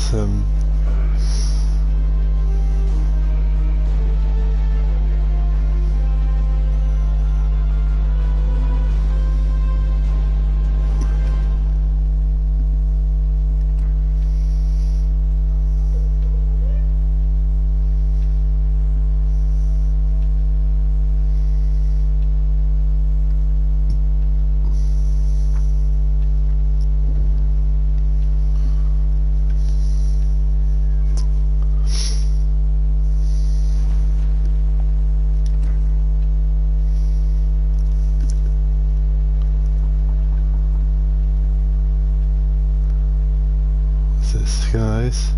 awesome. Guys,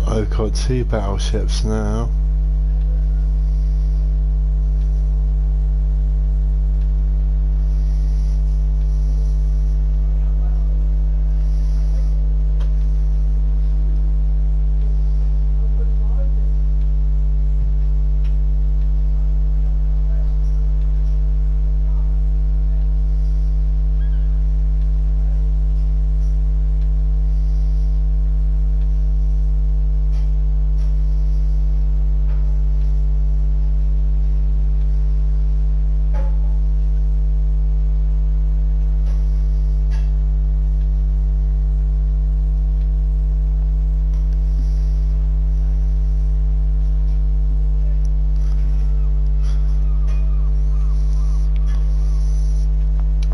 I've got 2 battleships now.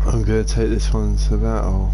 I'm going to take this one to battle.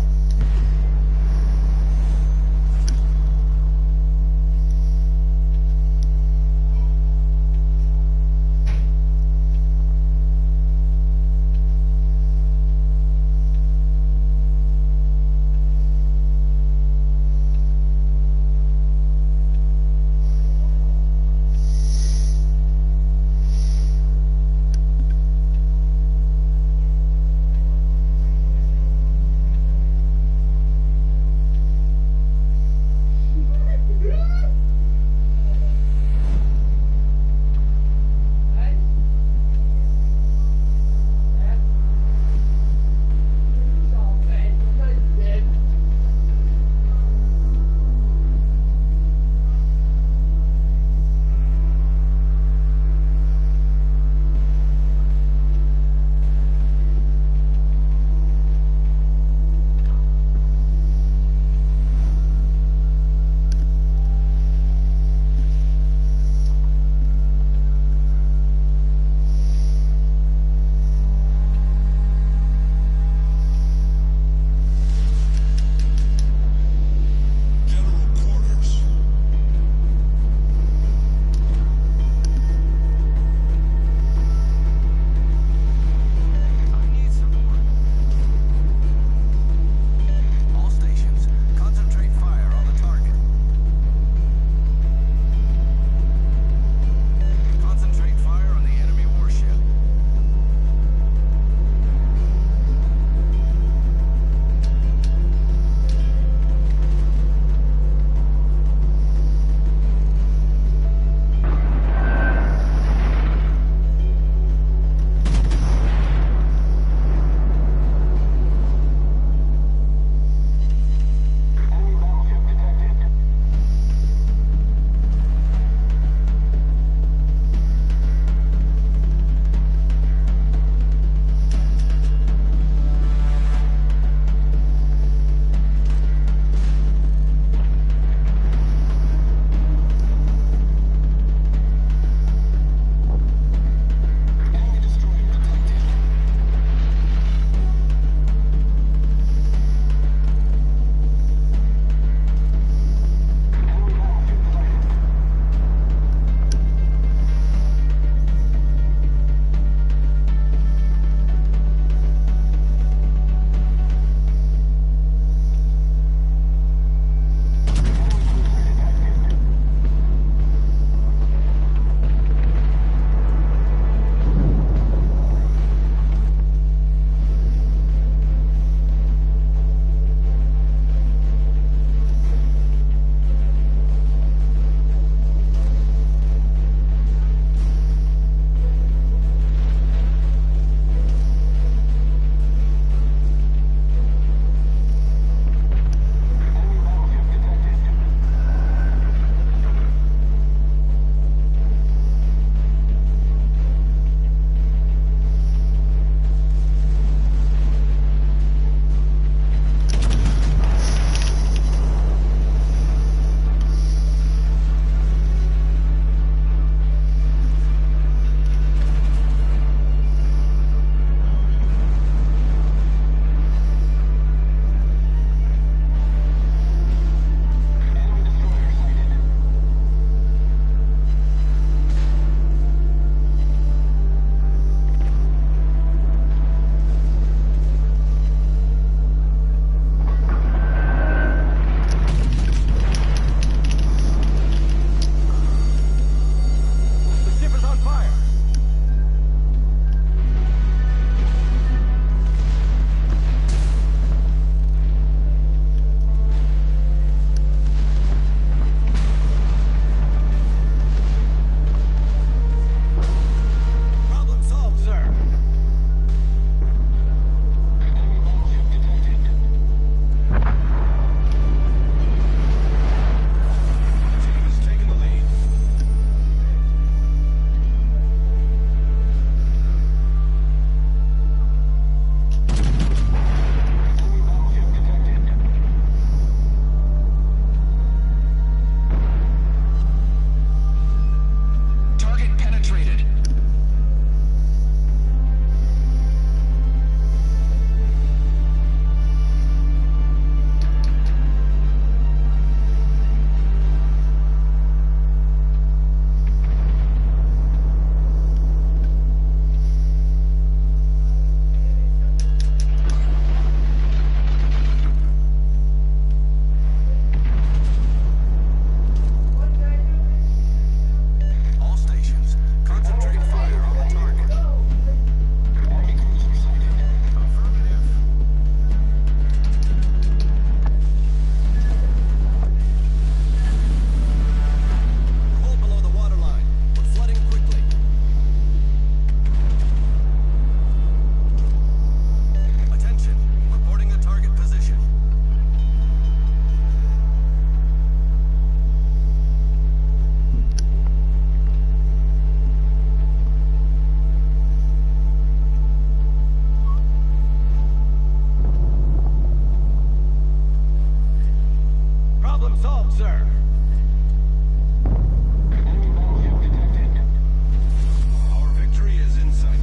sir. Our victory is in sight.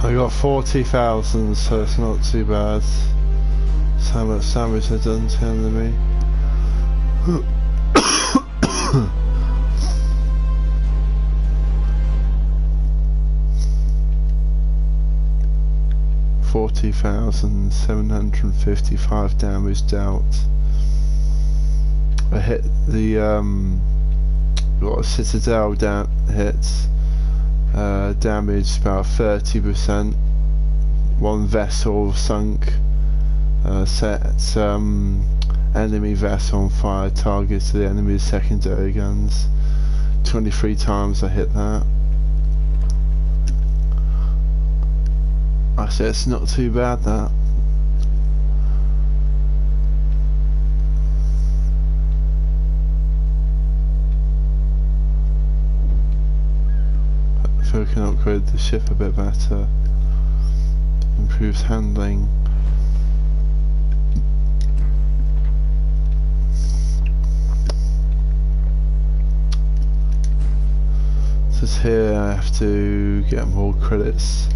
I got 40,000, so it's not too bad. That's how much damage I've done to the enemy. $40,755 damage dealt. I hit the got a citadel hits. Damaged about 30%. One vessel sunk. Set enemy vessel on fire. Targets to the enemy's secondary guns. 23 times I hit that. I say it's not too bad, that. I feel we can upgrade the ship a bit better. Improves handling. Just here I have to get more credits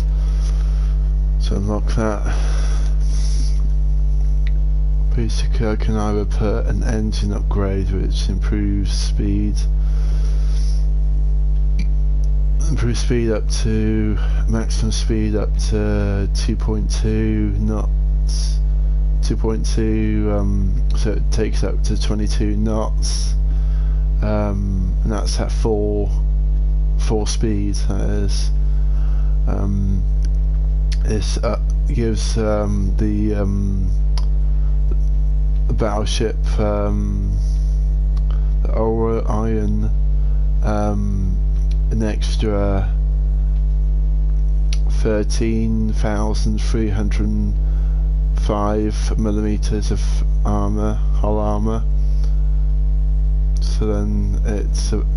to unlock that. Basically I can either put an engine upgrade which improves speed up to maximum speed up to 2.2 knots, 2.2 so it takes up to 22 knots, and that's at full speed, that is. This gives the battleship, the Orion, an extra 13,305 millimeters of armor, hull armor. So then it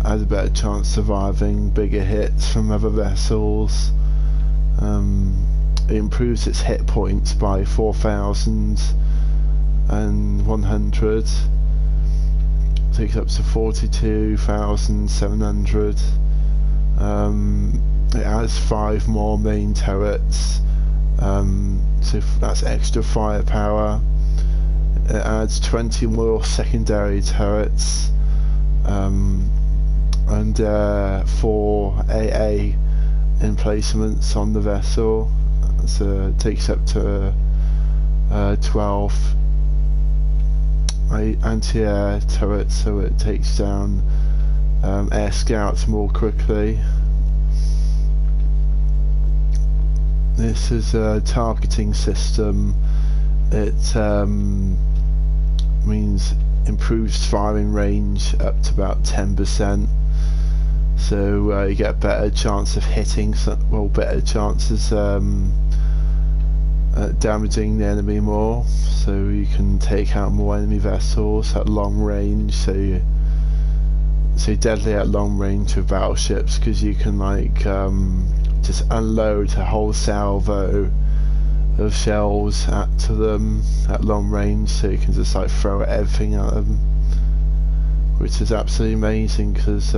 has a better chance surviving bigger hits from other vessels. It improves its hit points by 4,100. Takes up to 42,700. It has 5 more main turrets, so that's extra firepower. It adds 20 more secondary turrets, and 4 AA emplacements on the vessel, so it takes up to 12 anti-air turrets, so it takes down air scouts more quickly. This is a targeting system. It means improves firing range up to about 10%, so you get a better chance of hitting, better chances damaging the enemy more, so you can take out more enemy vessels at long range. So deadly at long range with battleships, because you can like just unload a whole salvo of shells to them at long range, so you can just like throw everything at them, which is absolutely amazing, because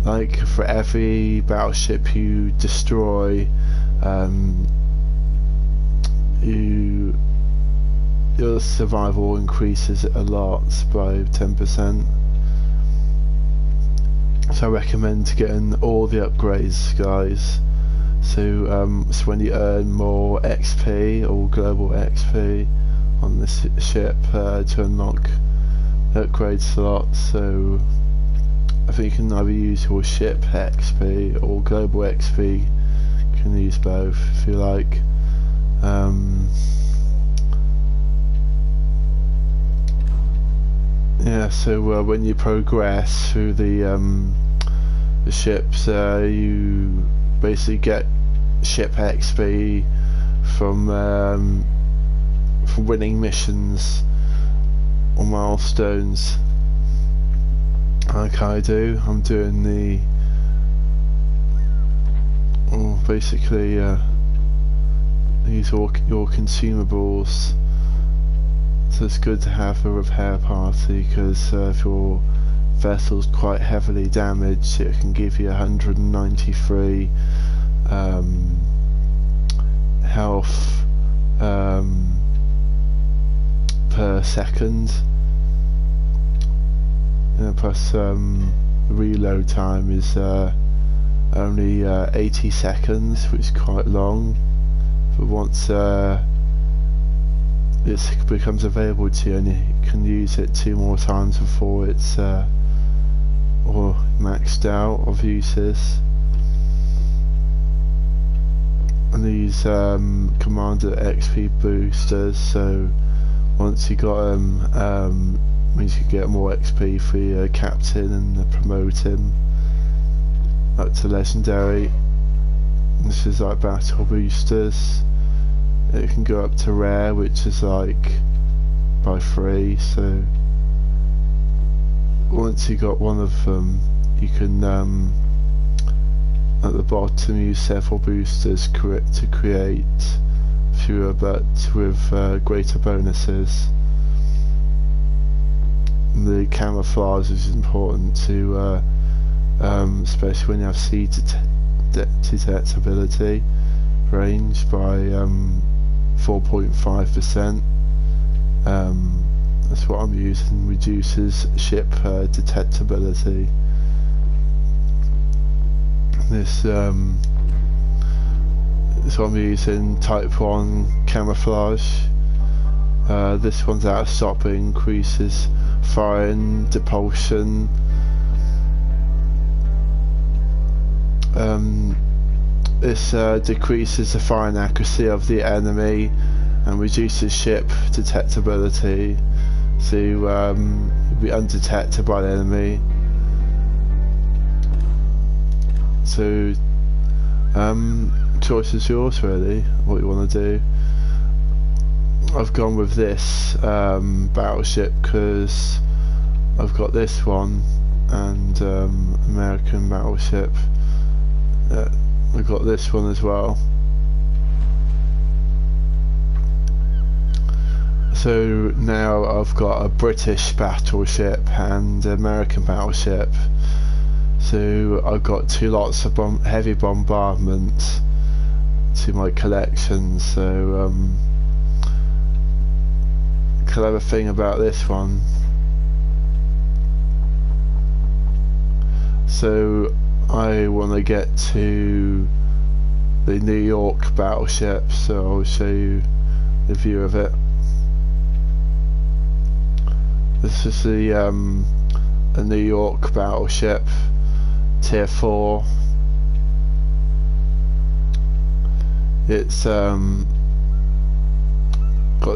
like for every battleship you destroy, your survival increases a lot by 10%. So I recommend getting all the upgrades, guys. So when you earn more XP or global XP on this ship to unlock upgrade slots, so I think you can either use your ship XP or global XP. You can use both if you like. Yeah, so when you progress through the ships, you basically get ship XP from winning missions or milestones, like I do. I'm doing the basically these are your consumables. So it's good to have a repair party, because if your vessel's quite heavily damaged, it can give you 193 health per second, plus reload time is only 80 seconds, which is quite long, but once it becomes available to you, and you can use it 2 more times before it's or maxed out of uses. And these commander XP boosters, so once you got them, means you get more XP for your captain and promote him up to legendary. This is like battle boosters. It can go up to rare, which is like by 3, so once you got one of them, you can at the bottom use several boosters to create fewer but with greater bonuses. And the camouflage is important to especially when you have sea detectability range by 4.5%. That's what I'm using, reduces ship detectability. This what I'm using, type 1 camouflage. This one's out of stop, it increases firing, depulsion. This decreases the firing accuracy of the enemy and reduces ship detectability, so you'll be undetected by the enemy. So choice is yours really, what you want to do. I've gone with this battleship because I've got this one and American battleship. I've got this one as well. So now I've got a British battleship and American battleship. So I've got 2 lots of heavy bombardment to my collection. So clever thing about this one. So I want to get to the New York battleship, so I'll show you the view of it. This is the a New York battleship, tier 4. It's got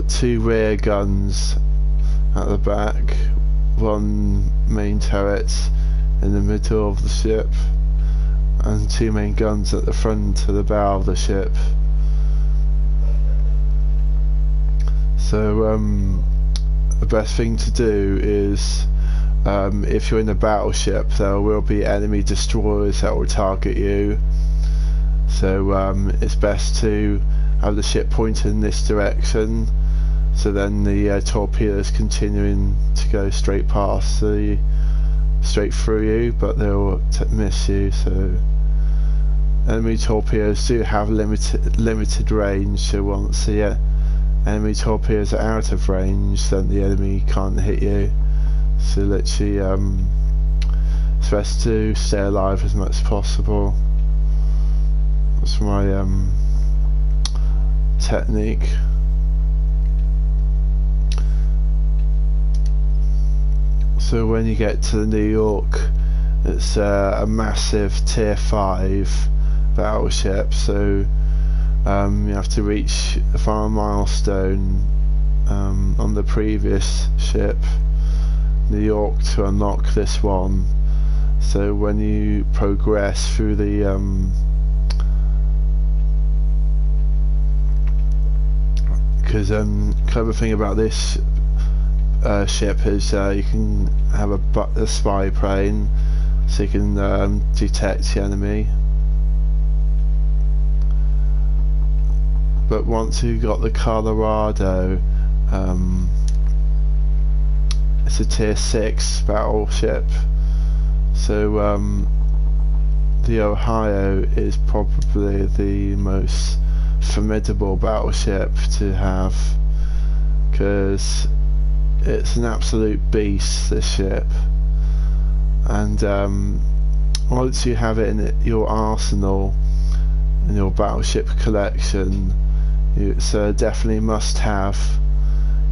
2 rear guns at the back, 1 main turret in the middle of the ship, and 2 main guns at the front of the bow of the ship. So the best thing to do is, if you're in a battleship, there will be enemy destroyers that will target you. So it's best to have the ship pointed in this direction, so then the torpedoes continuing to go straight through you, but they'll miss you. So enemy torpedoes do have limited range, so once the enemy torpedoes are out of range, then the enemy can't hit you. So literally it's best to stay alive as much as possible. That's my technique. So when you get to the New York, it's a massive tier 5 battleship, so you have to reach a final milestone on the previous ship, New York, to unlock this one. So when you progress through the because clever thing about this ship is you can have a spy plane, so you can detect the enemy. But once you got the Colorado, it's a tier 6 battleship. So the Ohio is probably the most formidable battleship to have, because it's an absolute beast, this ship. And once you have it in your arsenal, in your battleship collection, it's definitely must have,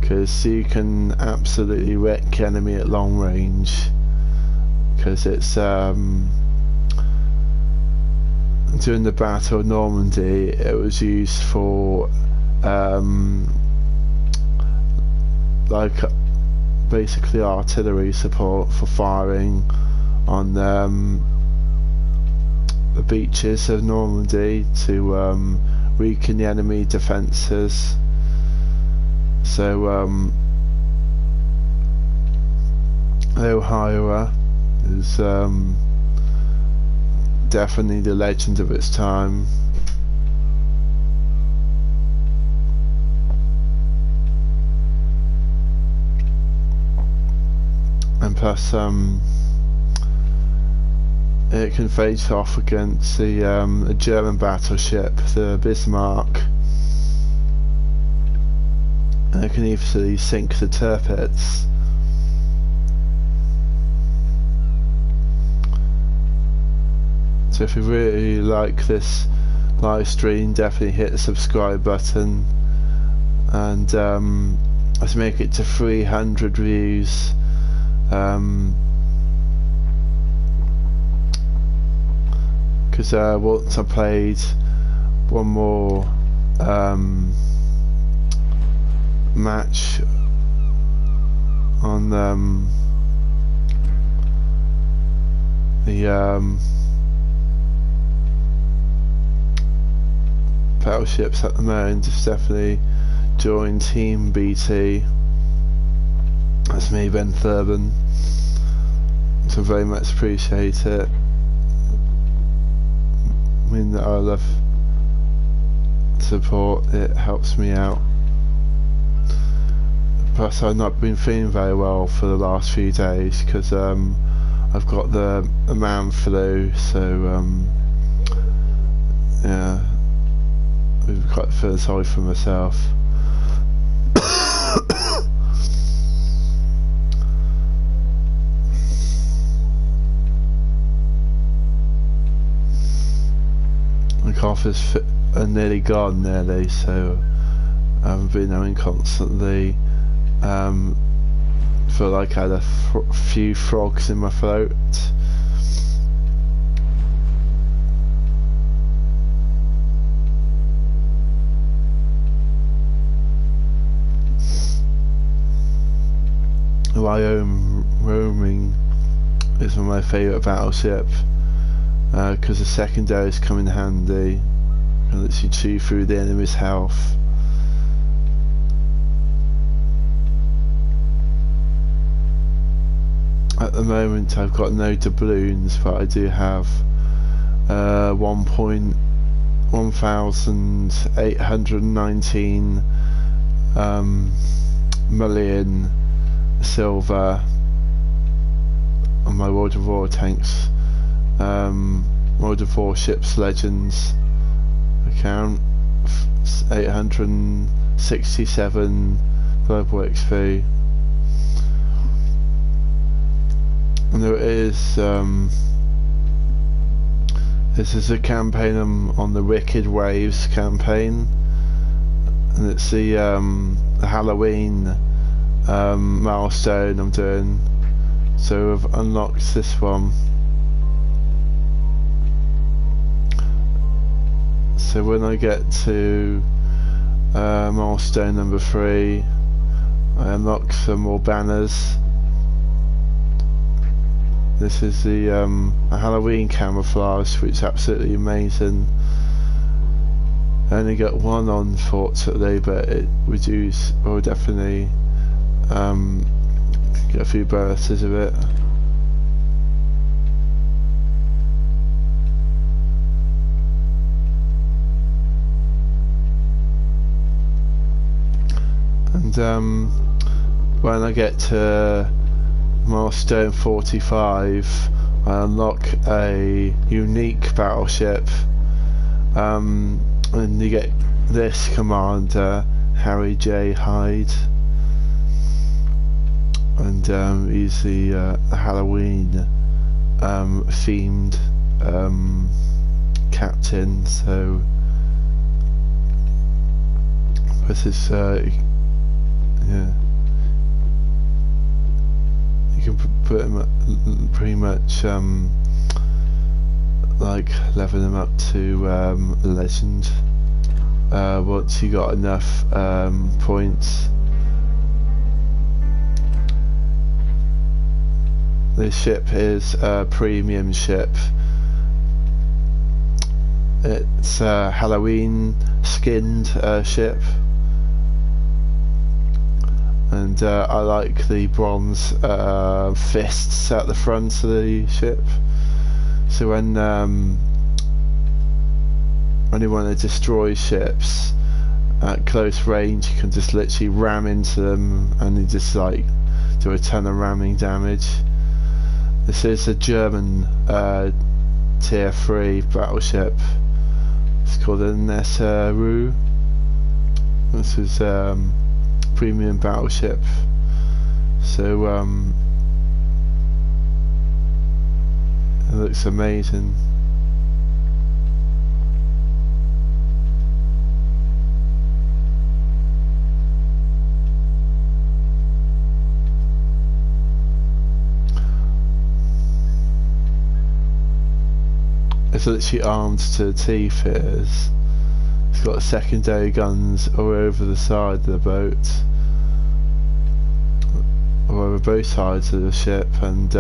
because you can absolutely wreck enemy at long range, because it's during the Battle of Normandy it was used for like basically artillery support for firing on the beaches of Normandy to weaken the enemy defences. So the Ohio is definitely the legend of its time. And plus it can face off against the German battleship, the Bismarck, and it can easily sink the Tirpitz. So if you really like this live stream, definitely hit the subscribe button, and let's make it to 300 views. Because once I played one more match on the battleships at the moment, just definitely join Team BT. That's me, benjithurbon. So very much appreciate it. I mean, I love support, it helps me out. Plus I've not been feeling very well for the last few days, because I've got the man flu, so yeah, I'm quite feeling sorry for myself. My cough is nearly gone, so I've been knowing constantly. Feel like I had a few frogs in my throat. Roaming is one of my favourite battleship because the secondaries come in handy and lets you chew through the enemy's health. At the moment I've got no doubloons, but I do have 1,819 million silver on my World of War tanks, World of War ships legends account, 867 global XP. And there is this is a campaign on the Wicked Waves campaign, and it's the Halloween milestone I'm doing, so I've unlocked this one. So when I get to milestone number 3, I unlock some more banners. This is the Halloween camouflage, which is absolutely amazing. I only got one on fortunately, but it will definitely get a few bonuses of it. And when I get to milestone 45, I unlock a unique battleship, and you get this commander, Harry J. Hyde, and he's the Halloween themed captain. So this is yeah, you can put him pretty much like level him up to legend once you got enough points. This ship is a premium ship. It's a Halloween skinned ship, and I like the bronze fists at the front of the ship. So when you want to destroy ships at close range, you can just literally ram into them, and you just like do a ton of ramming damage. This is a German tier 3 battleship. It's called a Nether. This is premium battleship. So it looks amazing. It's literally armed to the teeth. It's got secondary guns all over the side of the boat, or over both sides of the ship, and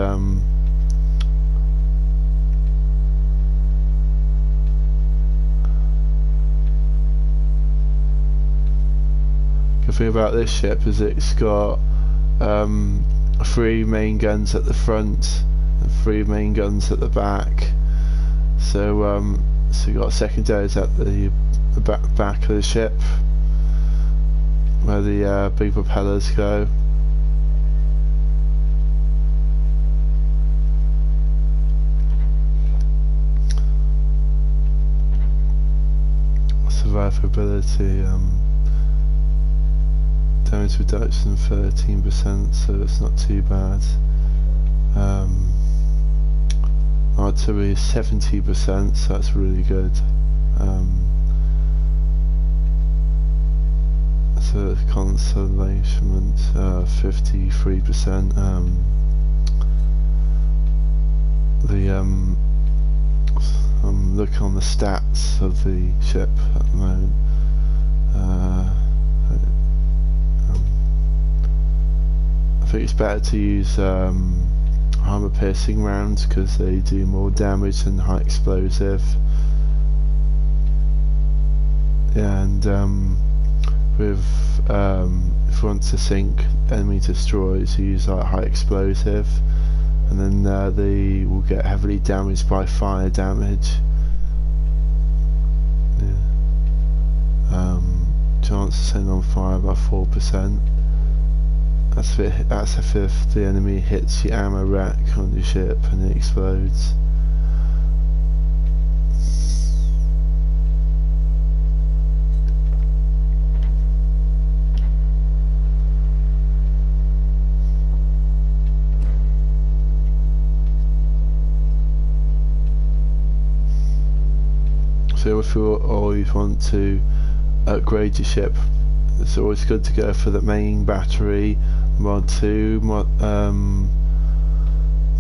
the thing about this ship is it's got 3 main guns at the front and 3 main guns at the back. So so you got secondaries at the back of the ship where the big propellers go. Survivability, damage reduction 13%, so it's not too bad. Artillery is 70%, so that's really good. So consolation 53%. I'm looking on the stats of the ship at the moment. I think it's better to use armor piercing rounds because they do more damage than high explosive. And with if you want to sink enemy destroyers, you use like high explosive, and then they will get heavily damaged by fire damage. Yeah. Chance to send on fire about 4%. That's if the enemy hits the ammo rack on your ship and it explodes. So if you always want to upgrade your ship, it's always good to go for the main battery. Mod 2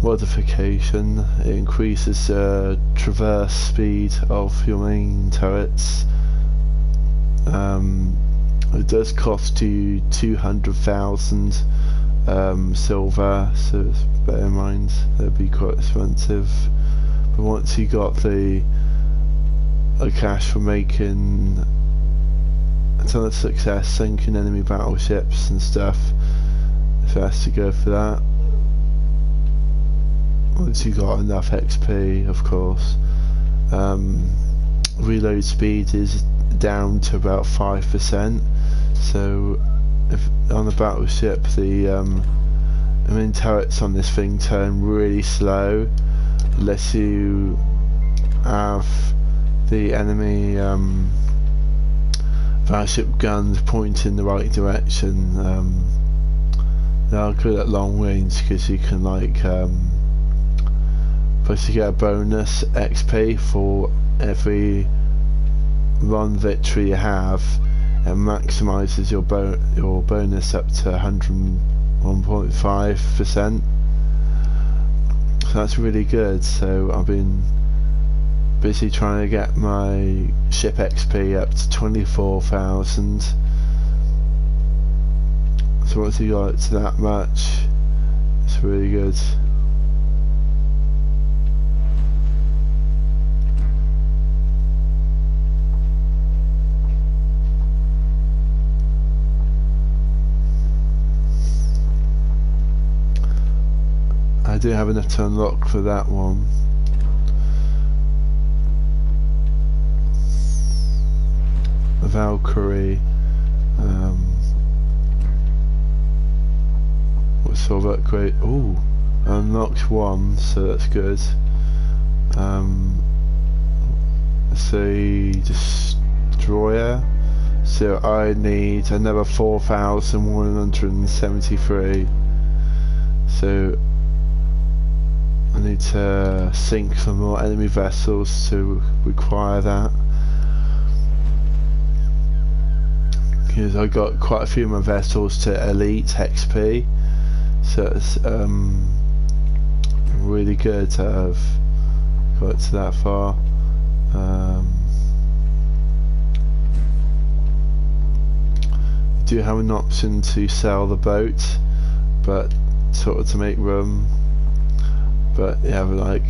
modification. It increases traverse speed of your main turrets. It does cost you 200,000 silver, so bear in mind that'd be quite expensive. But once you got the cash for making a ton of success sinking enemy battleships and stuff, it's best to go for that. Once you got enough XP, of course. Reload speed is down to about 5%, so if on a battleship the main turrets on this thing turn really slow unless you have the enemy battleship guns point in the right direction. They are good at long range because you can like plus you get a bonus XP for every run victory you have. It maximises your bonus up to 101.5%. So that's really good. So I've been busy trying to get my ship XP up to 24,000. So once you got it to that much, it's really good. I do have enough to unlock for that one. A Valkyrie. What sort of upgrade? Ooh, I unlocked one, so that's good. It's a destroyer, so I need another 4,173. So I need to sink some more enemy vessels to require that. Because I got quite a few of my vessels to elite XP, so it's really good to have got to that far. You do have an option to sell the boat, but sort of to make room. But yeah, like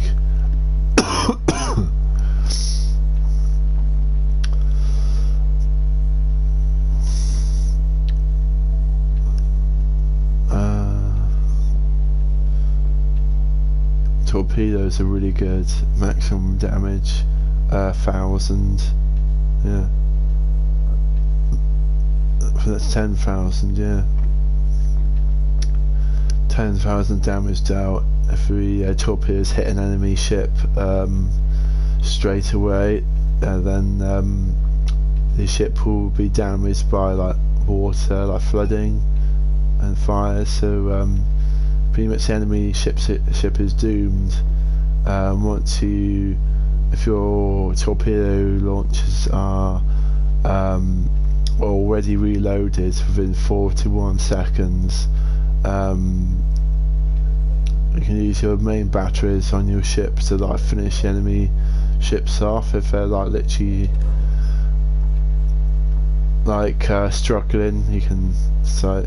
torpedoes are really good. Maximum damage 1,000. Yeah, that's 10,000. Yeah, 10,000 damage dealt if the torpedoes hit an enemy ship straight away. Then the ship will be damaged by like water, like flooding and fire. So pretty much the enemy ship is doomed. If your torpedo launchers are already reloaded within 41 seconds. You can use your main batteries on your ship to like finish enemy ships off if they're like literally like struggling. You can so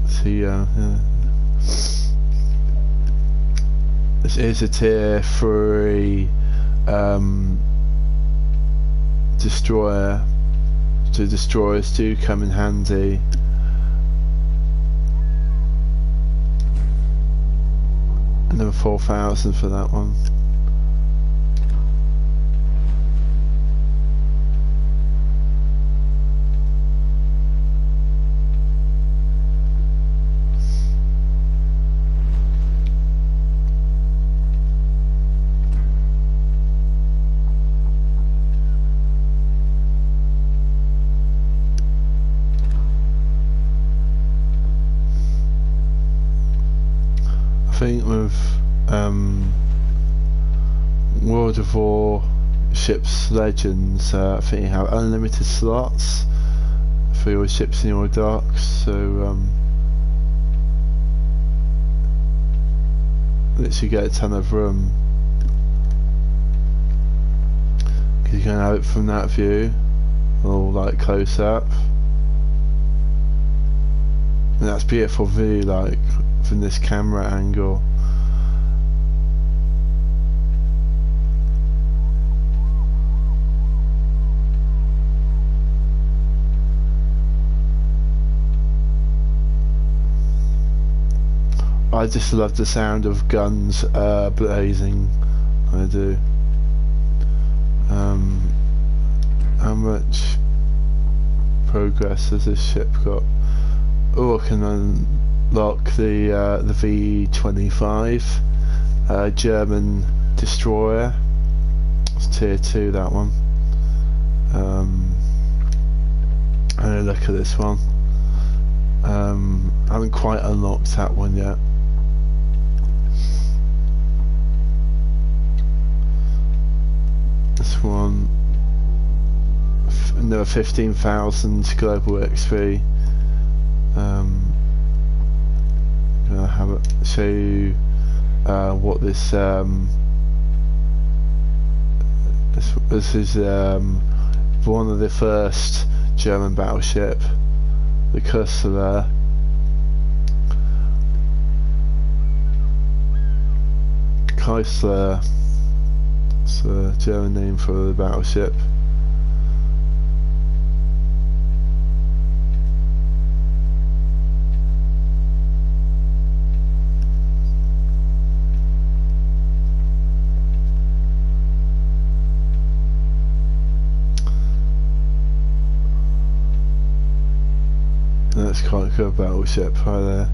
see this is a tier 3 destroyer, so destroyers do come in handy. Another 4,000 for that one. I think with World of War ships legends, I think you have unlimited slots for your ships in your docks, so literally get a ton of room, because you can have it from that view or like close up, and that's beautiful view like from this camera angle. I just love the sound of guns blazing. I do. How much progress has this ship got? Oh, I can unlock the V25 German destroyer. It's tier 2, that one. And look at this one. I haven't quite unlocked that one yet. This one, another 15,000 global XP. Gonna have it show you what this this is one of the first German battleship, the Kursler. Chrysler. It's a German name for the battleship. That's quite a good battleship right there.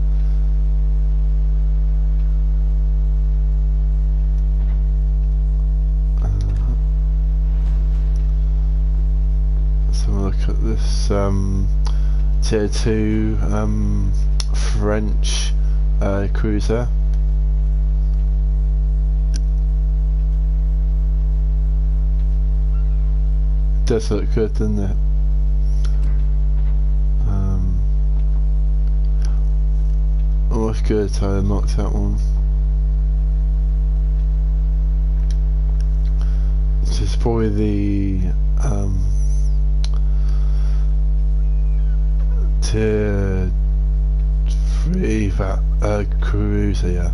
So look at this tier 2 French cruiser. It does look good, doesn't it? Oh, that's good, I unlocked that one. This is probably the tier 3 cruiser, yeah.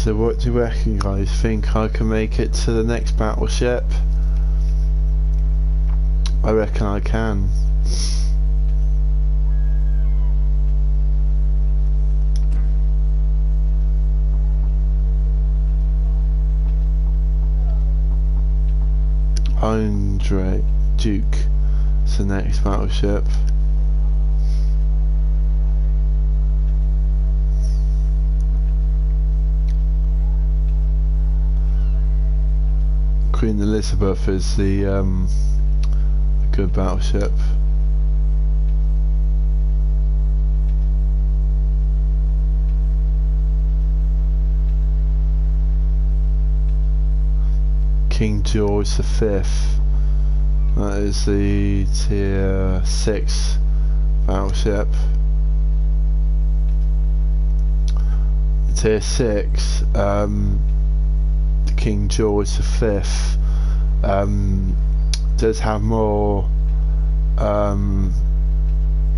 So what do you reckon, guys? Think I can make it to the next battleship? I reckon I can. Andre Duke is the next battleship. Queen Elizabeth is the good battleship. King George V, that is the tier 6 battleship. Tier 6, King George V does have more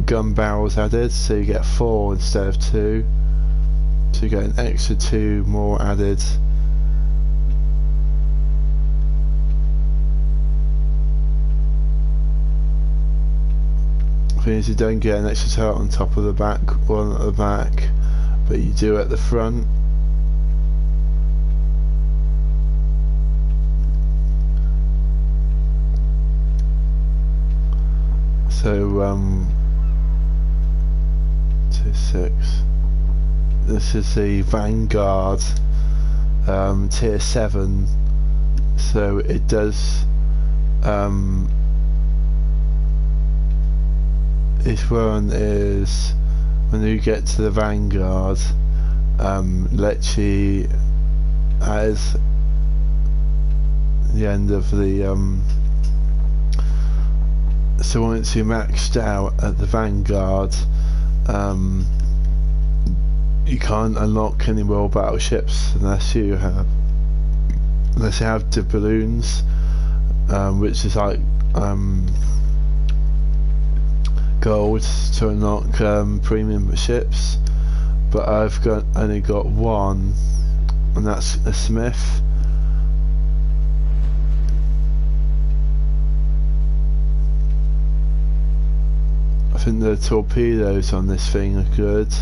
gun barrels added, so you get 4 instead of 2, so you get an extra 2 more added. Means you don't get an extra turret on top of the back, one at the back, but you do at the front. So 2-6. This is the Vanguard, tier 7. So it does. This one is when you get to the Vanguard, lets you as the end of the so once you're maxed out at the Vanguard, you can't unlock any more battleships unless you have the balloons, which is like gold to unlock premium ships, but I've only got one, and that's a Smith. I think the torpedoes on this thing are good.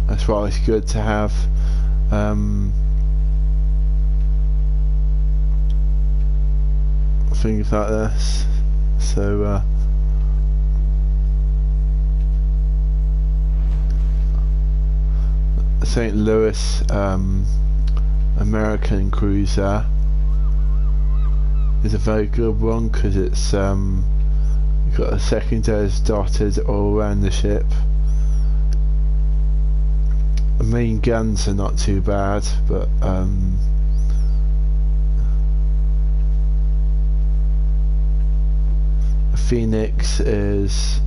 That's why it's good to have things like this. So St. Louis American cruiser is a very good one because it's got the secondaries dotted all around the ship. The main guns are not too bad, but Phoenix is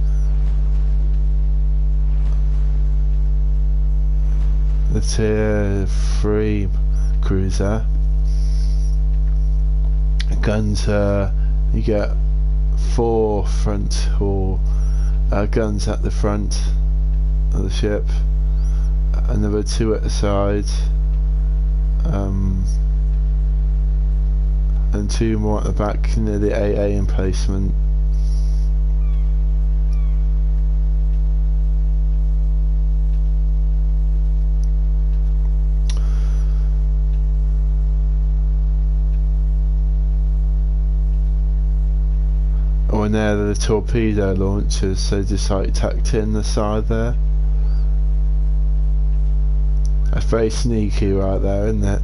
the tier 3 cruiser. Guns, you get 4 front or guns at the front of the ship, another 2 at the side, and 2 more at the back near the AA emplacement. Oh, and there are the torpedo launchers, so just like tucked in the side there. That's very sneaky right there, isn't it?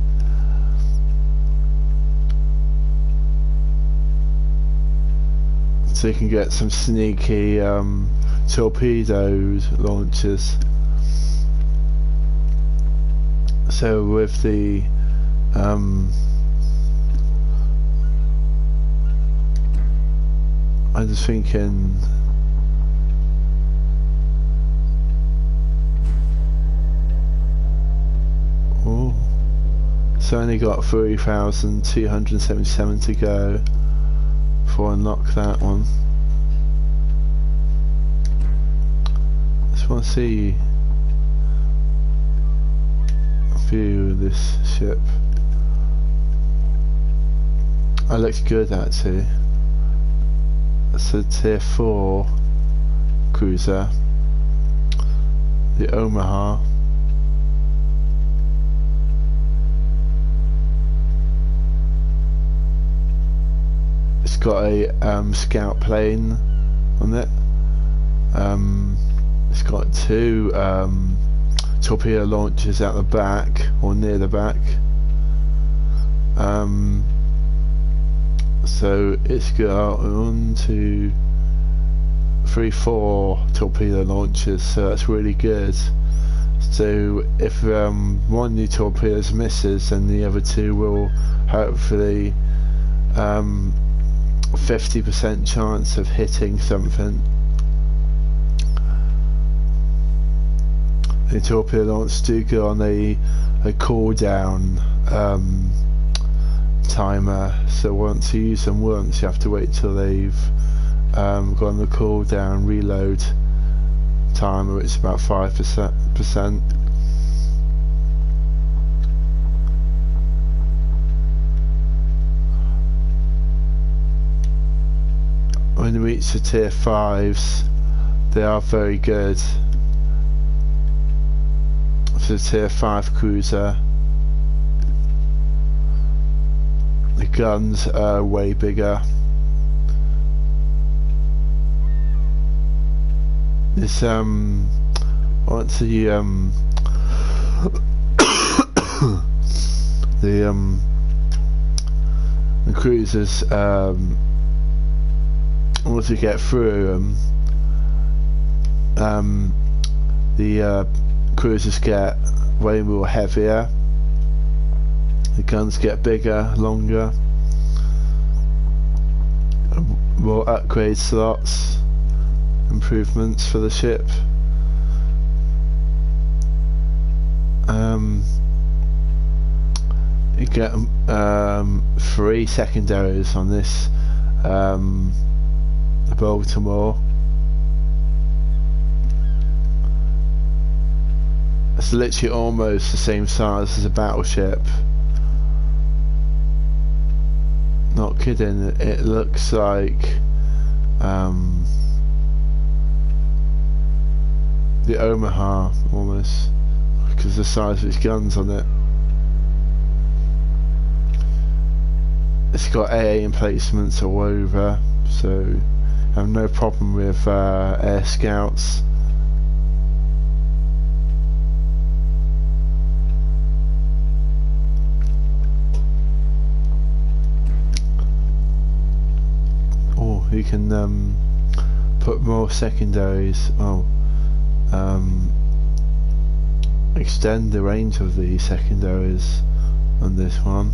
So you can get some sneaky torpedo launchers. So with the I'm just thinking it's only got 3,277 to go. before I unlock that one. Just want to see a view of this ship. It looks good actually. It's a tier 4 cruiser, the Omaha. It's got a scout plane on it. It's got 2 torpedo launchers at the back or near the back. So it's got 1, 2, 3, 4 torpedo launchers, so that's really good. So if one of the torpedoes misses, then the other 2 will hopefully 50% chance of hitting something. The torpedo launchers do go on a cooldown timer, so once you use them once, you have to wait till they've gone the cooldown reload timer, which is about 5%. When you reach the tier 5s, they are very good. For the tier 5 cruiser, the guns are way bigger. This once the cruisers once you get through the cruisers get way more heavier, the guns get bigger, longer, more upgrade slots, improvements for the ship. You get 3 secondaries on this the Baltimore. It's literally almost the same size as a battleship. Not kidding, it looks like the Omaha almost, because of the size of its guns on it. It's got AA emplacements all over, so I have no problem with air scouts. Oh, you can put more secondaries. Oh, extend the range of the secondaries on this one.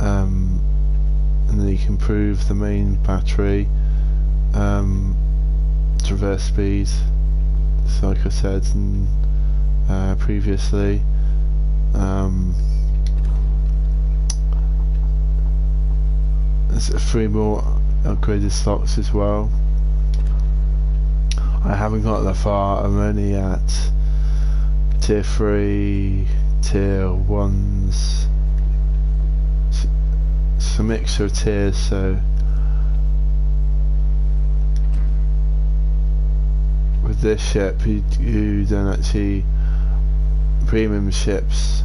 And then you can improve the main battery, traverse speed, so like I said previously. There's 3 more upgraded slots as well. I haven't got that far, I'm only at tier 3, tier 1s. It's a mixture of tiers, so with this ship you don't actually premium ships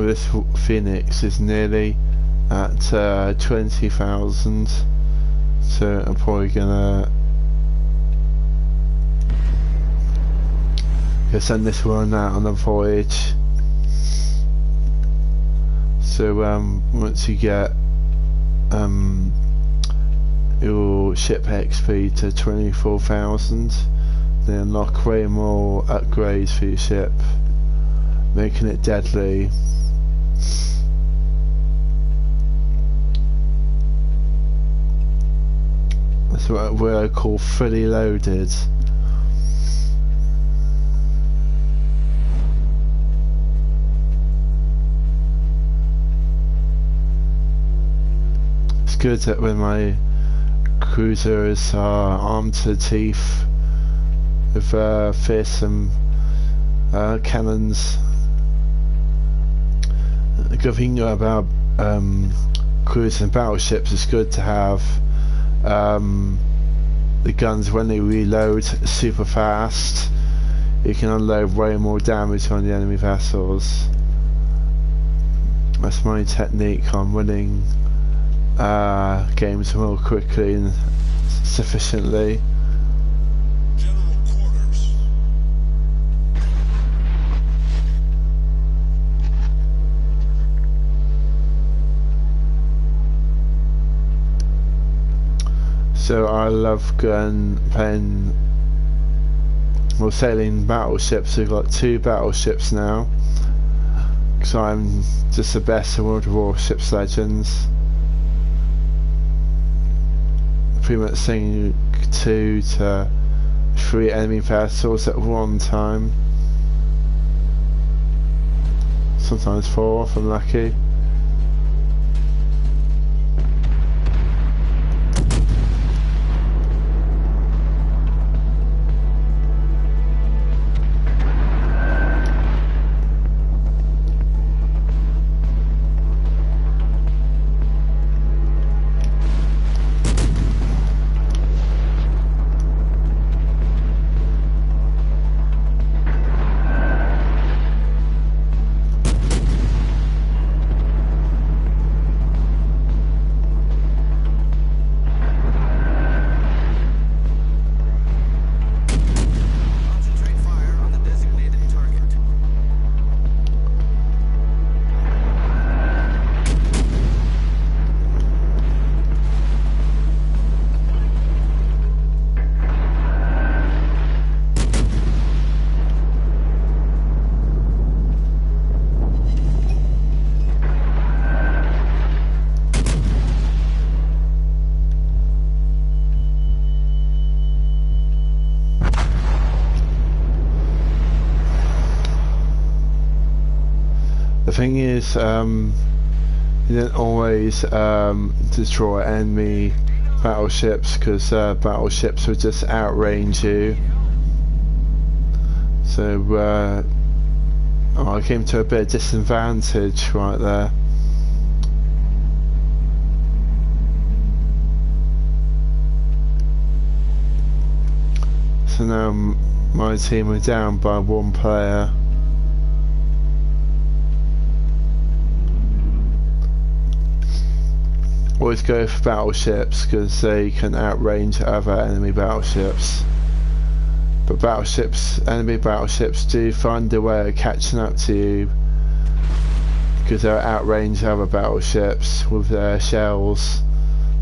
this Phoenix is nearly at 20,000, so I'm probably gonna send this one out on a voyage. So once you get your ship XP to 24,000, they unlock way more upgrades for your ship, making it deadly. That's what I call fully loaded. It's good that when my cruisers are armed to the teeth with fearsome cannons. The good thing about cruisers and battleships is good to have the guns when they reload super fast. You can unload way more damage on the enemy vessels. That's my technique on winning games more quickly and sufficiently. General quarters. So I love playing, well, sailing battleships. We've got 2 battleships now, because I'm just the best in World of Warships Legends. Pretty much sink 2 to 3 enemy vessels at one time. Sometimes 4 if I'm lucky. The thing is, you don't always destroy enemy battleships, because battleships will just outrange you. So I came to a bit of disadvantage right there. So now my team are down by 1 player. Always go for battleships because they can outrange other enemy battleships. But enemy battleships do find a way of catching up to you because they outrange other battleships with their shells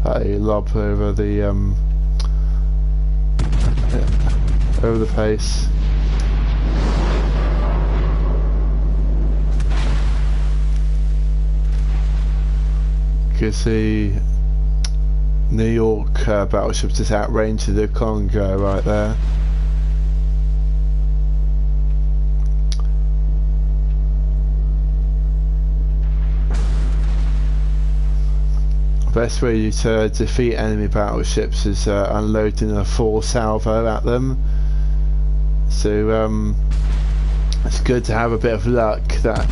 that they lob over the place. Because the New York battleship just outranged the Congo right there. The best way to defeat enemy battleships is unloading a 4 salvo at them. So it's good to have a bit of luck that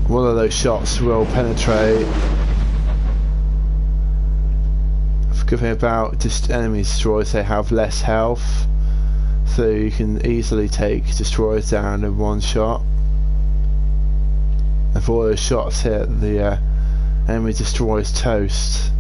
one of those shots will penetrate. The good thing about enemy destroyers, they have less health, so you can easily take destroyers down in 1 shot. If all those shots hit, the enemy destroyers toast.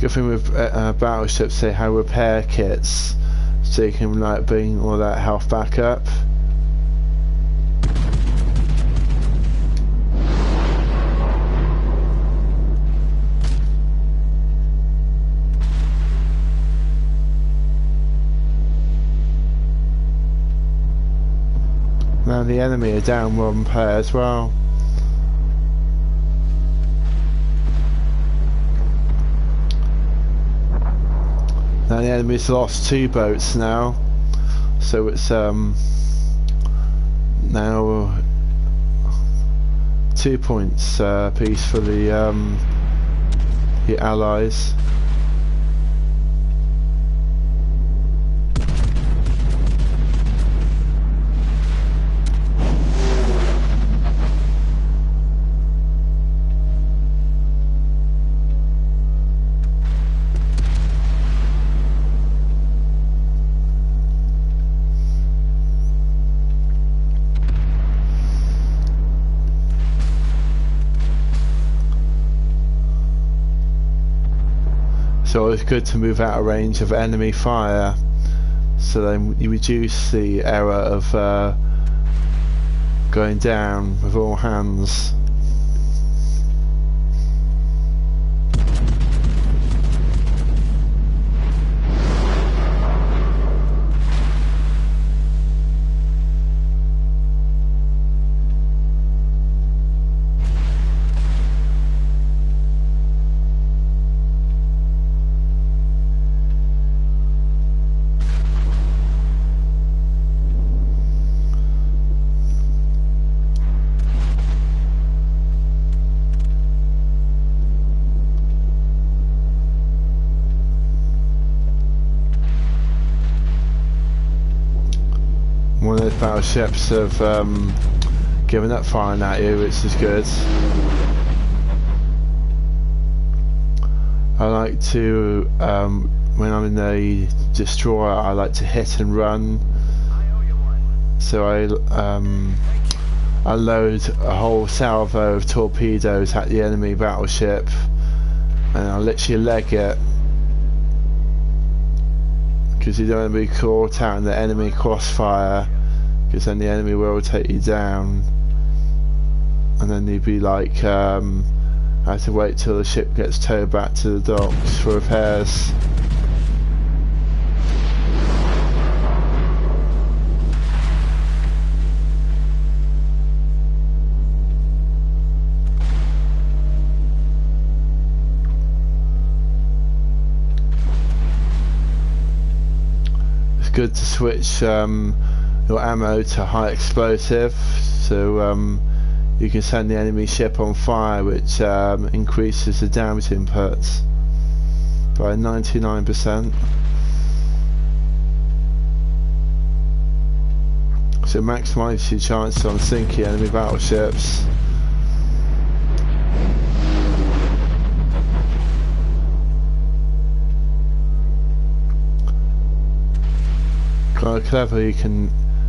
Good thing with battleships, they have repair kits, so you can like bring all that health back up. Now the enemy are down one player as well. Now the enemy's lost 2 boats now, so it's now 2 points apiece for the allies. So it's good to move out of range of enemy fire, so then you reduce the error of going down with all hands. One of those battleships have given up firing at you, which is good. I like to, when I'm in a destroyer, I like to hit and run. So I load a whole salvo of torpedoes at the enemy battleship, and I literally leg it, because you don't want to be caught out in the enemy crossfire, because then the enemy will take you down, and then you'd be like have to wait till the ship gets towed back to the docks for repairs. It's good to switch your ammo to high explosive, so you can send the enemy ship on fire, which increases the damage inputs by 99%. So it maximises your chances on sinking enemy battleships. Kind of clever, you can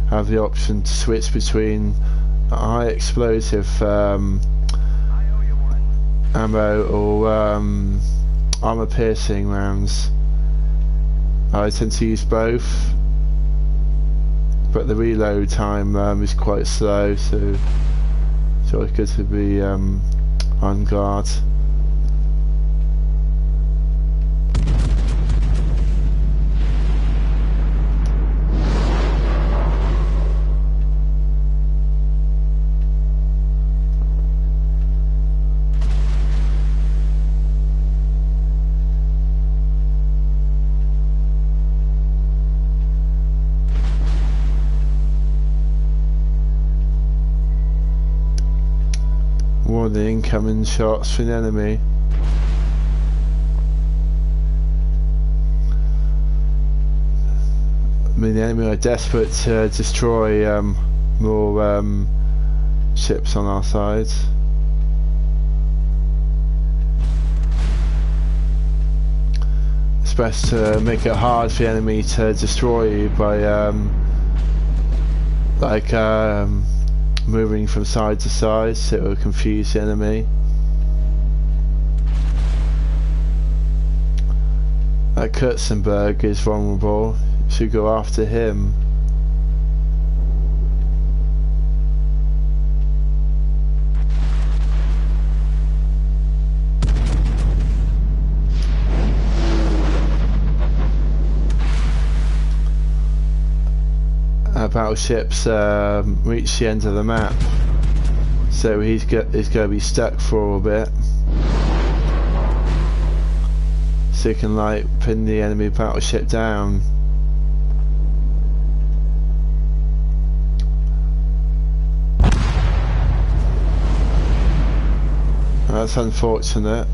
have the option to switch between high explosive ammo or armor piercing rounds. I tend to use both, but the reload time is quite slow, so it's always good to be on guard. One of the incoming shots from the enemy. I mean, the enemy are desperate to destroy more ships on our side. It's best to make it hard for the enemy to destroy you by moving from side to side, so it will confuse the enemy. That Kurtzenberg is vulnerable. Should go after him. Our battleship's reached the end of the map, so he's going to be stuck for a bit. So you can like pin the enemy battleship down. That's unfortunate.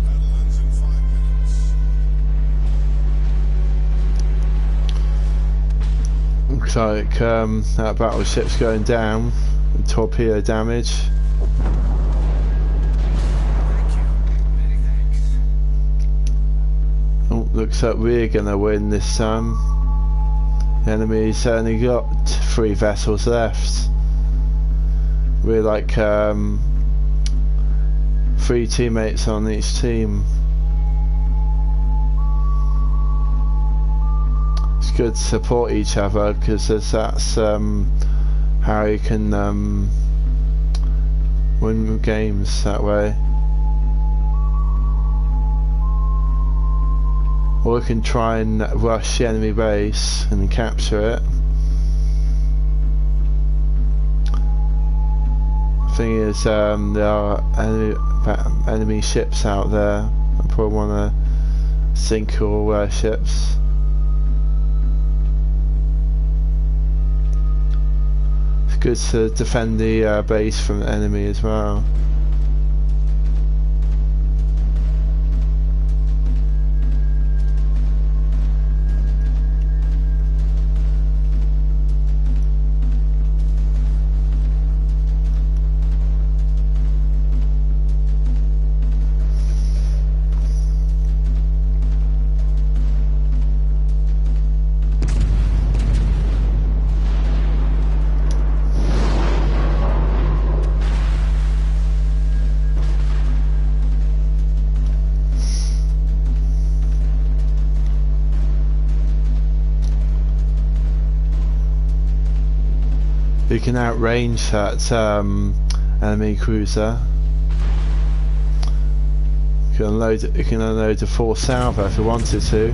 Battle ends in 5 minutes. Looks like that battleship's going down. Torpedo damage. Oh, looks like we're gonna win this time. The enemy's only got 3 vessels left. We're like 3 teammates on each team. It's good to support each other because that's how you can win games that way. Or we can try and rush the enemy base and capture it. The thing is, there are enemy ships out there. I probably want to sink all ships. It's good to defend the base from the enemy as well. You can outrange that enemy cruiser. You can unload the 4 salvo if you wanted to.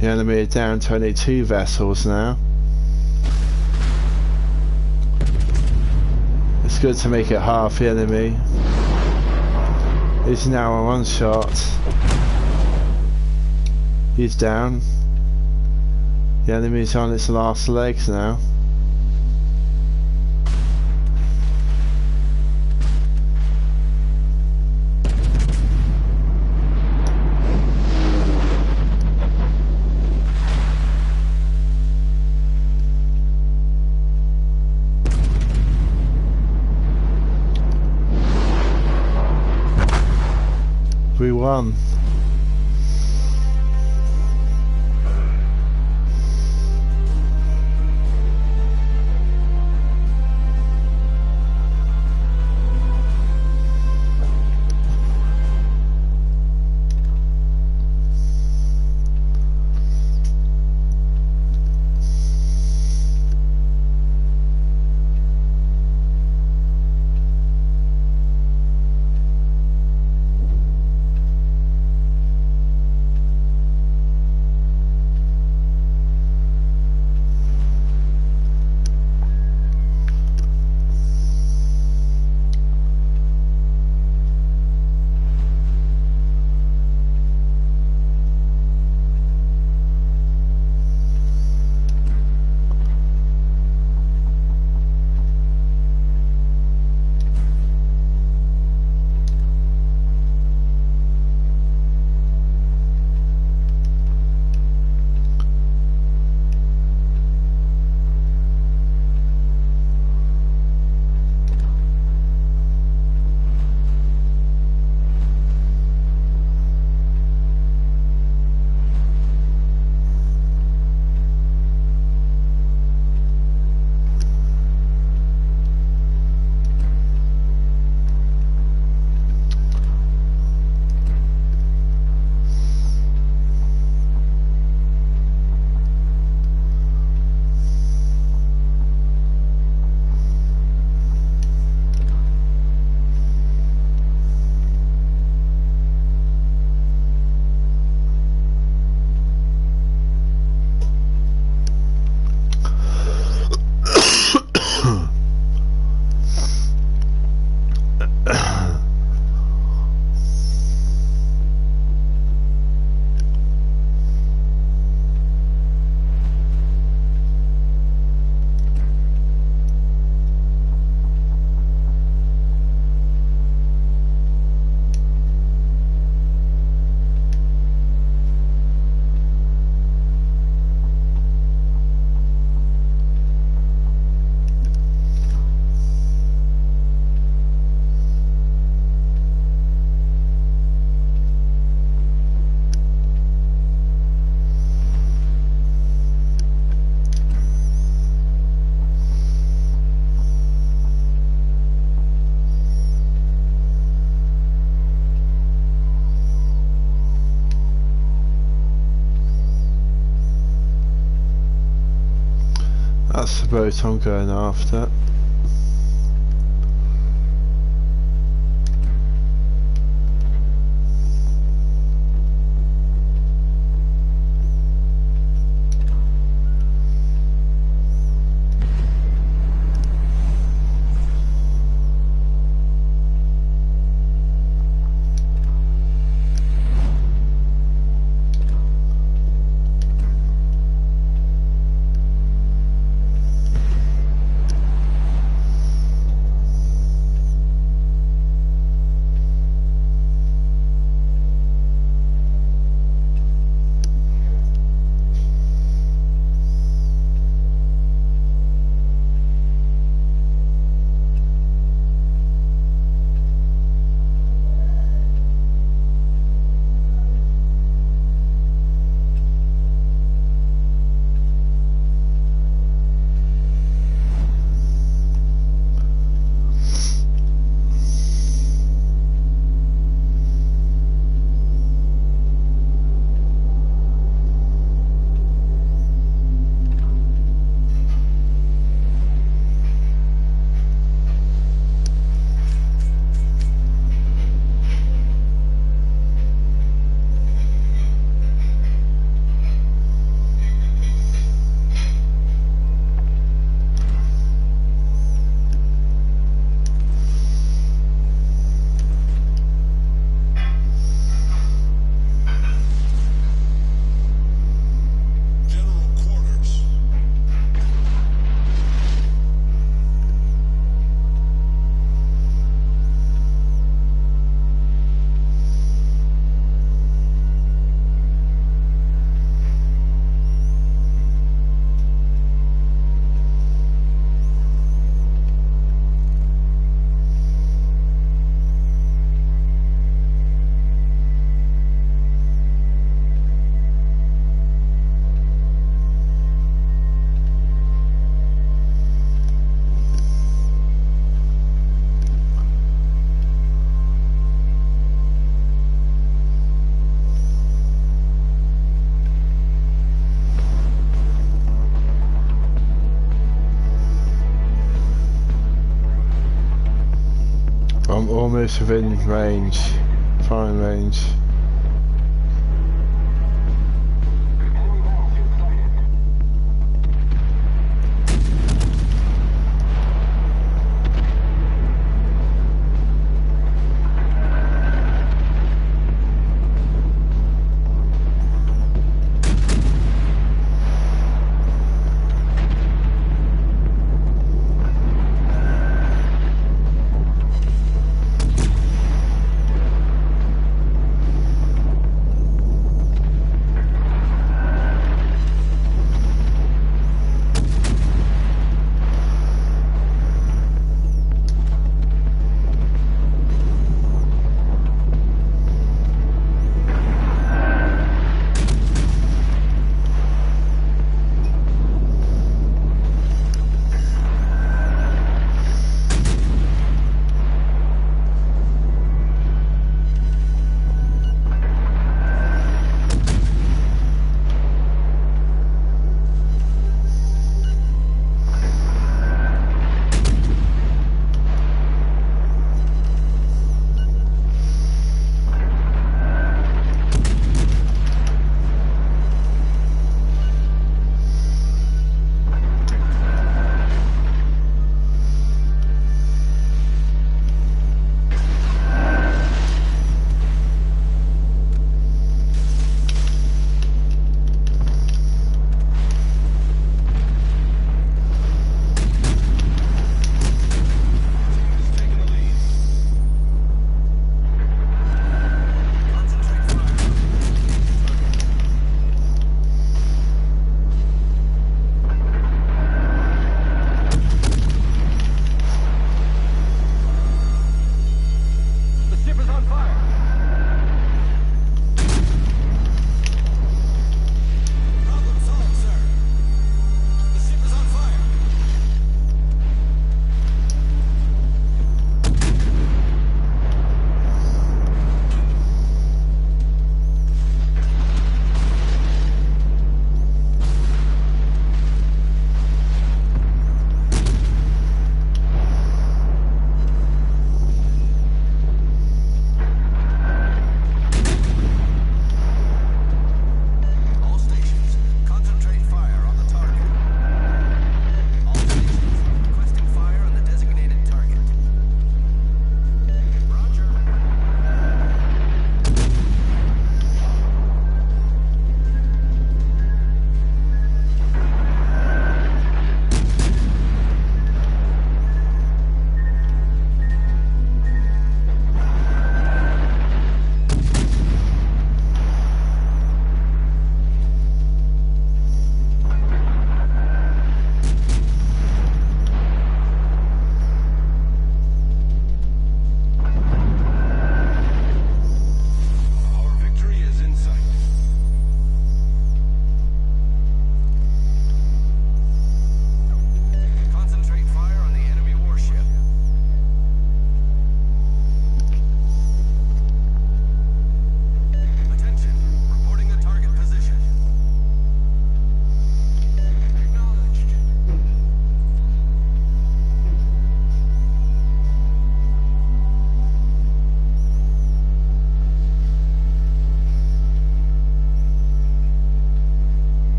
The enemy are down to only 2 vessels now. It's good to make it half the enemy. He's now on 1 shot. He's down. The enemy's on its last legs now. We won. That's the boat I'm going after. General quarters. I'm almost within range, firing range.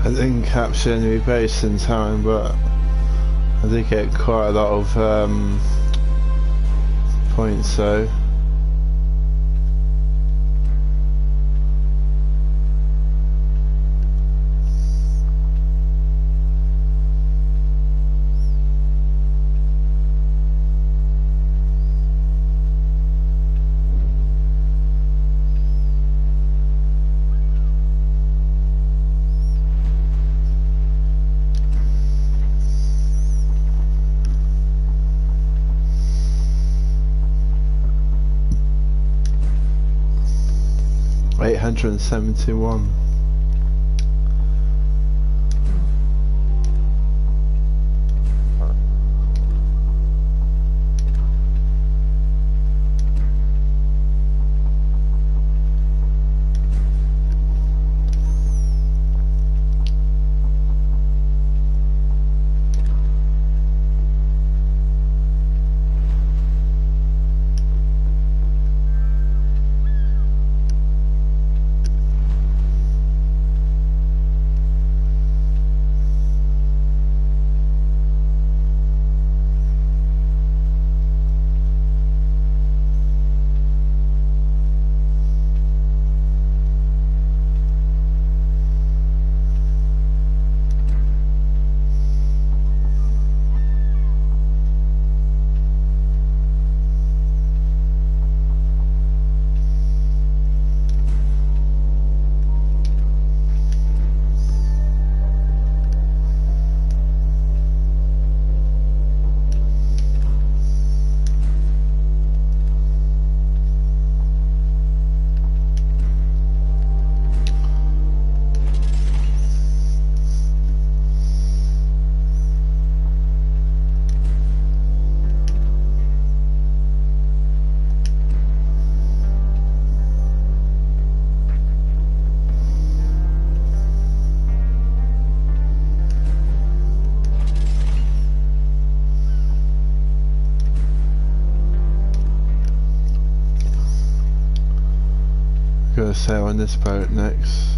I didn't capture enemy base in time, but I did get quite a lot of points though. $871. Gonna sail on this boat next.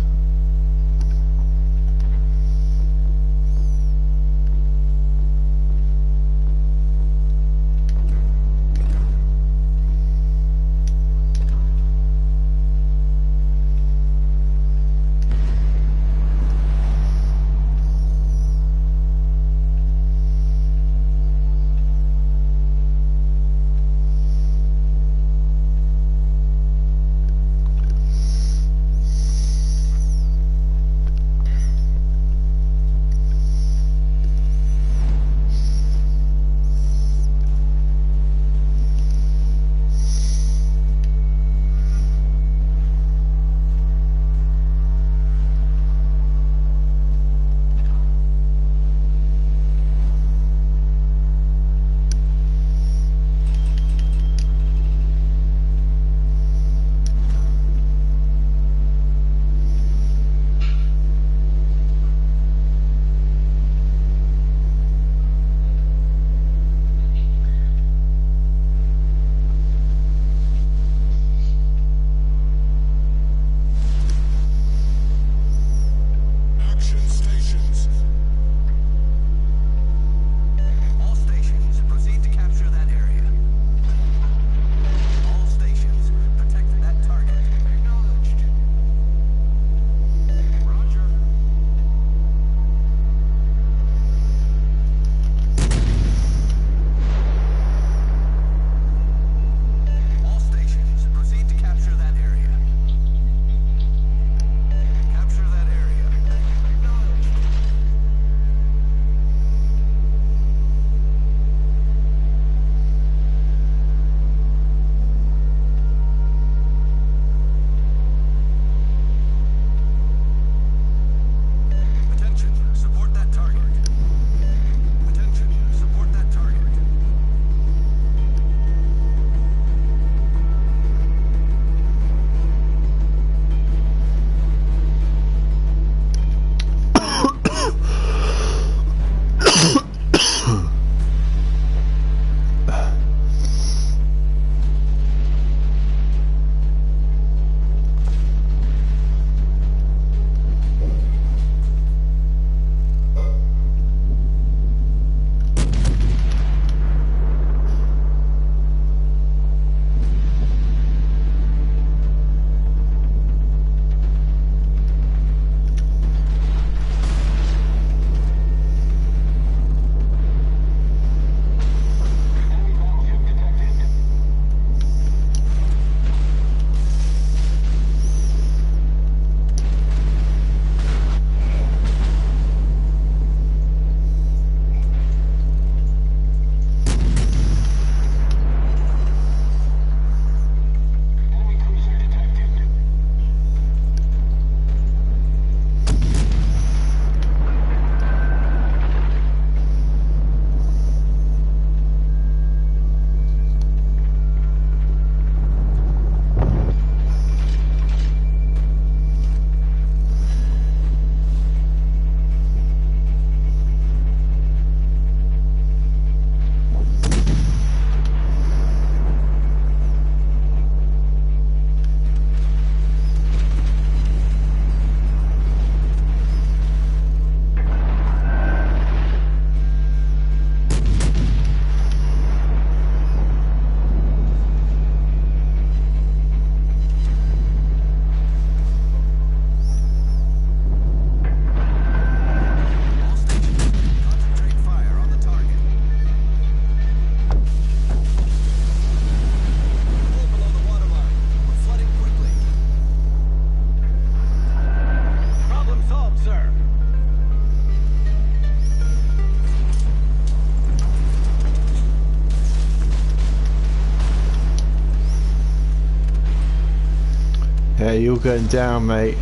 you're going down, mate.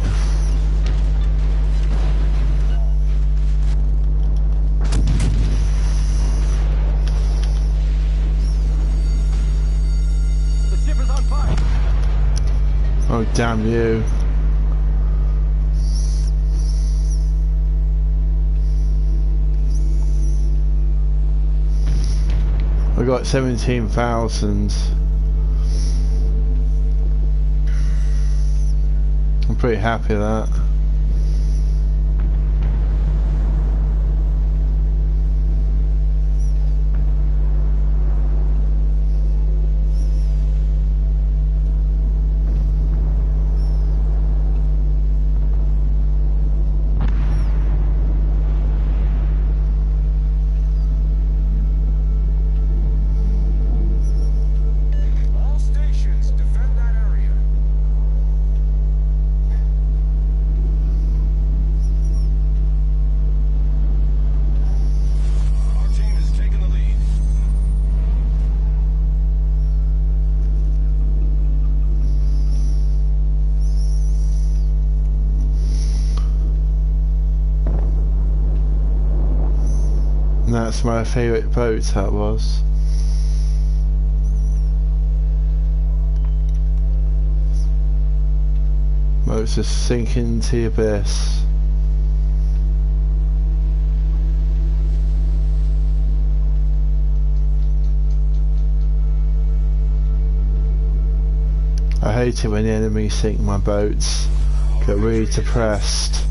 The ship is on fire. Oh, damn you. I got 17,000. I'm pretty happy with that. All stations, defend that area. Our team has taken the lead. And that's my favourite boat, that was. Boats just sinking into the abyss. I hate it when the enemy sink my boats. Get really depressed.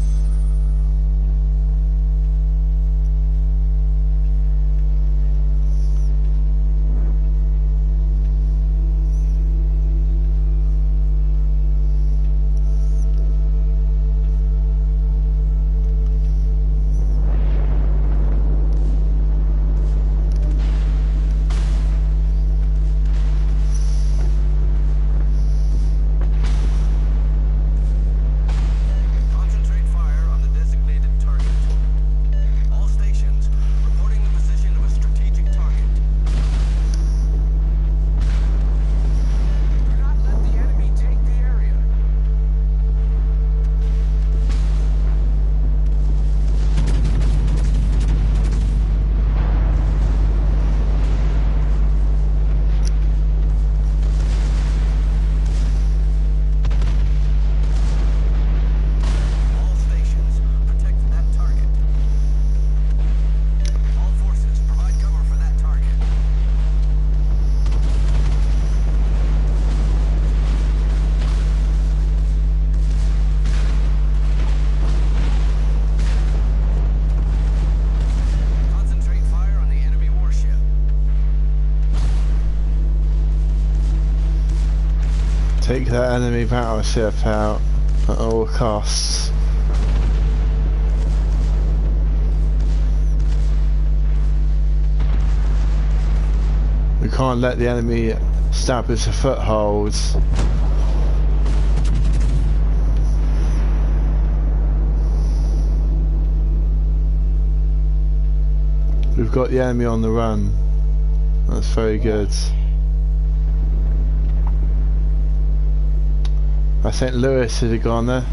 Concentrate fire on the designated target. All stations, reporting the position of a strategic target. Do not let the enemy take the area. All stations, protect that target. All forces, provide cover for that target. Concentrate fire on the enemy warship. Take that enemy battleship out at all costs. We can't let the enemy establish a foothold. We've got the enemy on the run. That's very good. I think Lewis should have gone there.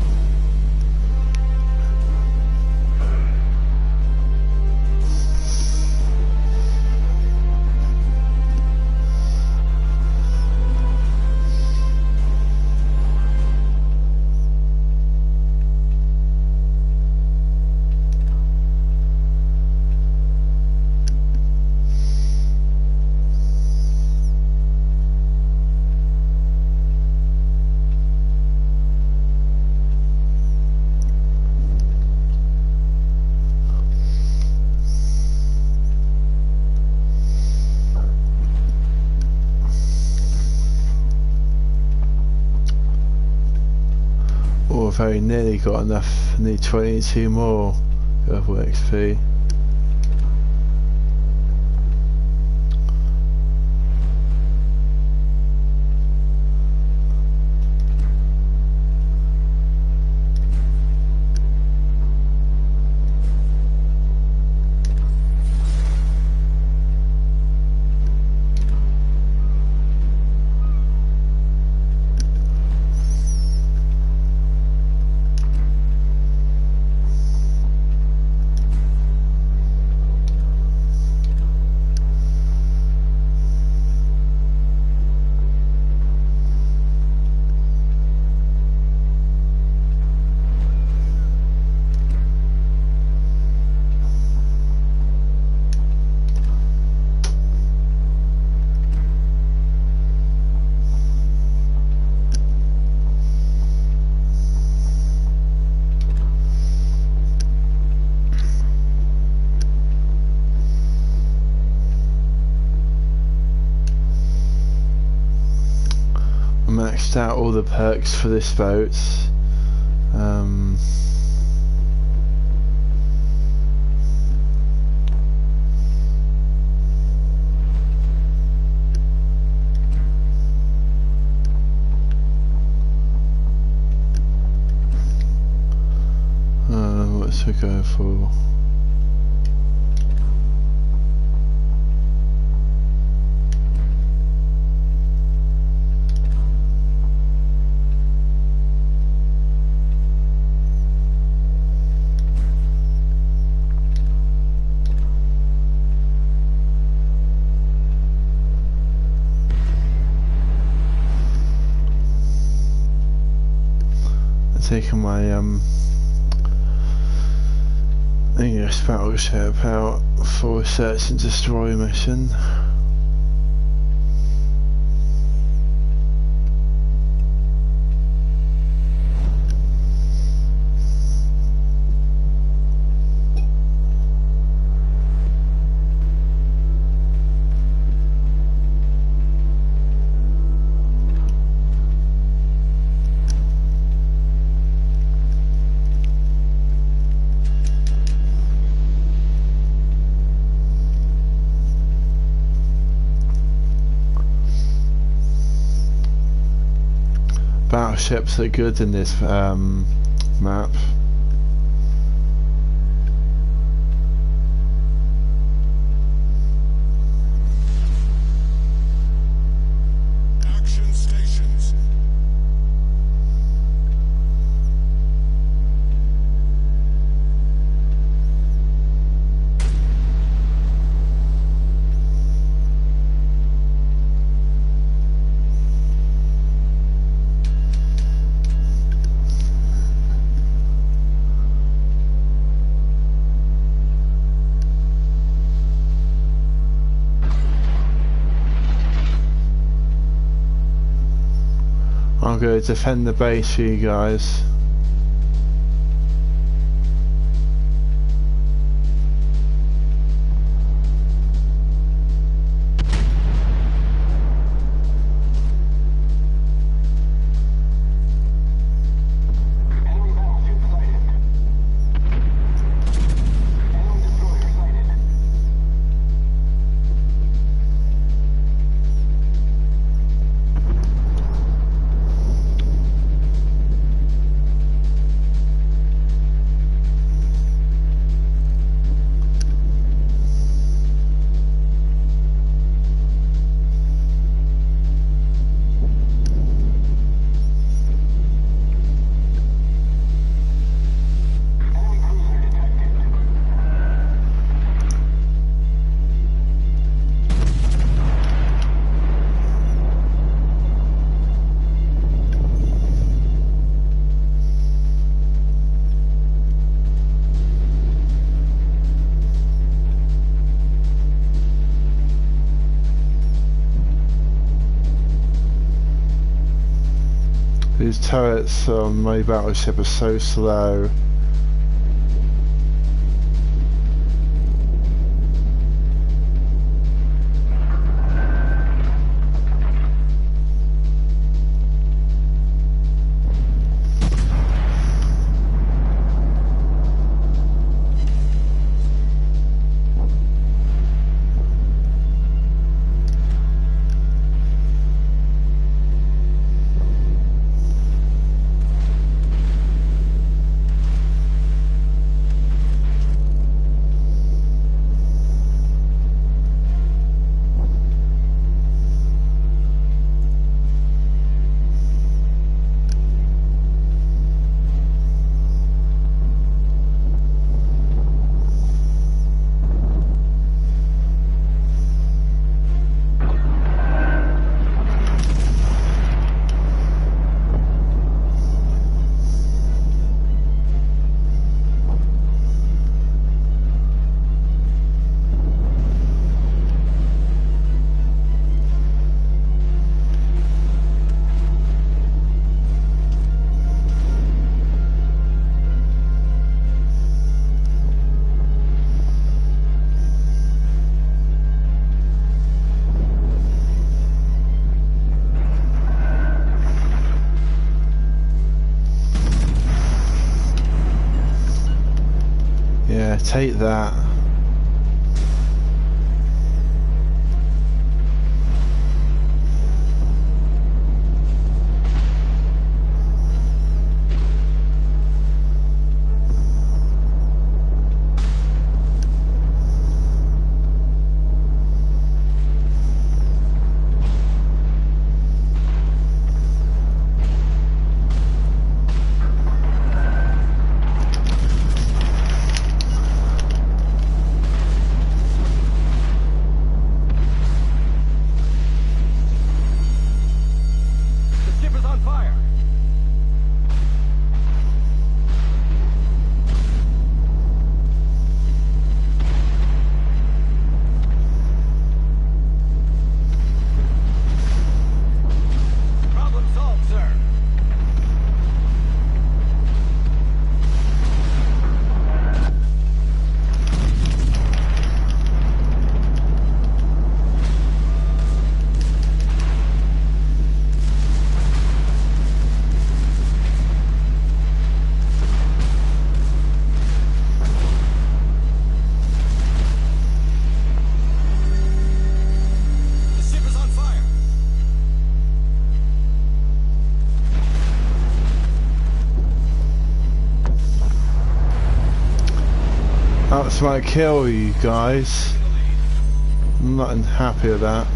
Oh, very nearly got enough. Need 22 more of XP. maxed out all the perks for this boat. What's we going for? Taking my English battleship out for a search and destroy mission. Battleships are good in this map. Action stations. I'm going to defend the base for you guys. Enemy battleship sighted. Enemy destroyer sighted. Enemy cruiser detected. These turrets on my battleship are so slow. Yeah, take that. The ship is on fire. Problem solved, sir. The ship is on fire. That's my kill, you guys. I'm not happy with that.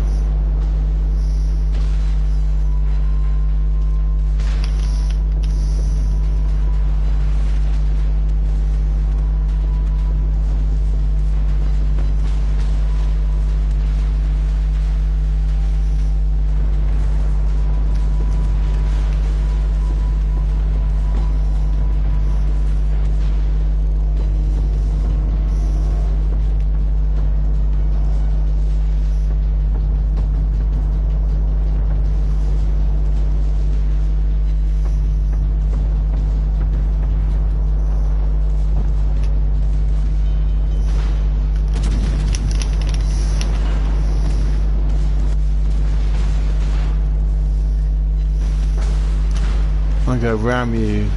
I'm gonna ram you,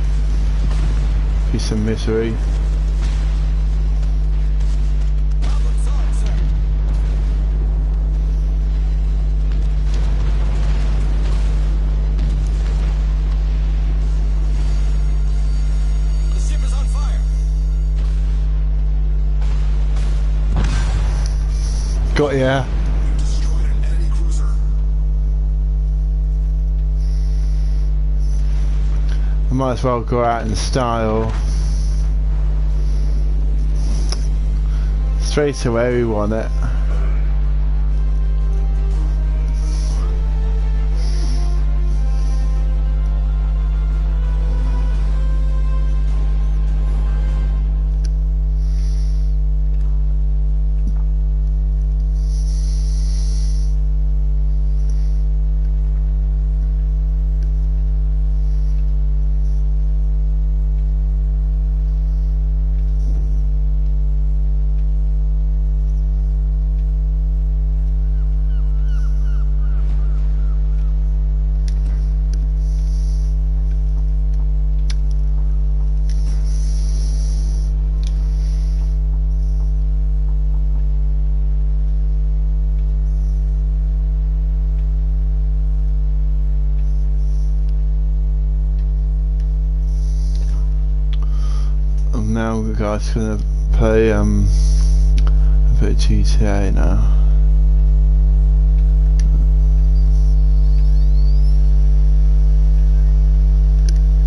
piece of misery. Problem solved, sir. The ship is on fire. Got ya. You destroyed an enemy cruiser. I might as well go out in style. Straight away we want it. Now the guy's gonna play a bit of GTA now.